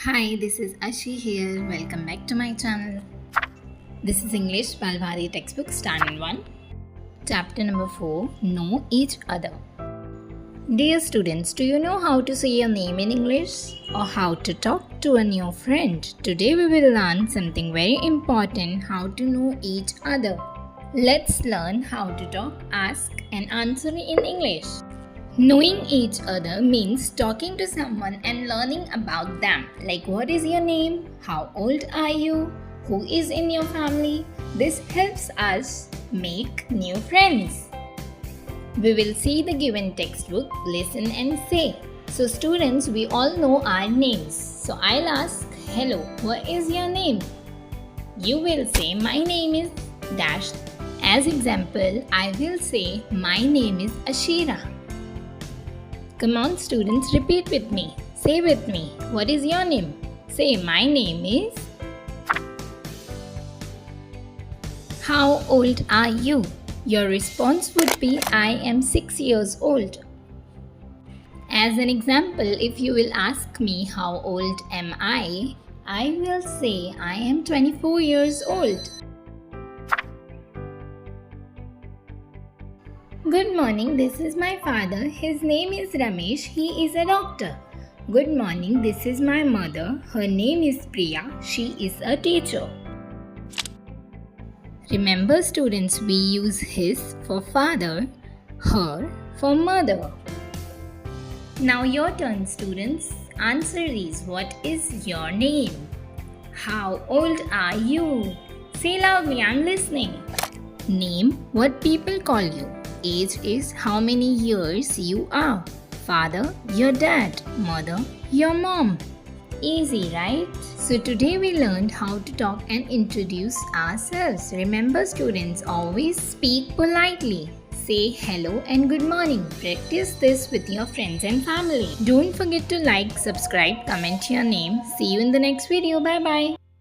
Hi, this is Ashi here. Welcome back to my channel. This is English Balbhari textbook Standard 1. Chapter number 4, Know Each Other. Dear students, do you know how to say your name in English or how to talk to a new friend? Today we will learn something very important, how to know each other. Let's learn how to talk, ask and answer in English. Knowing each other means talking to someone and learning about them. Like, what is your name? How old are you? Who is in your family? This helps us make new friends. We will see the given textbook, listen and say. So students, we all know our names. So I'll ask, hello, what is your name? You will say, my name is dash. As example, I will say, my name is Ashira. Come on students, repeat with me. Say with me. What is your name? Say, my name is. How old are you? Your response would be, I am 6 years old. As an example, if you will ask me how old am I will say, I am 24 years old. Good morning, this is my father. His name is Ramesh. He is a doctor. Good morning, this is my mother. Her name is Priya. She is a teacher. Remember students, we use his for father, her for mother. Now your turn students. Answer these. What is your name? How old are you? Say loudly, I'm listening. Name, what people call you. Age is how many years you are. Father, your dad. Mother, your mom. Easy, right? So today we learned how to talk and introduce ourselves. Remember students, always speak politely. Say hello and good morning. Practice this with your friends and family. Don't forget to like, subscribe, comment your name. See you in the next video. Bye bye.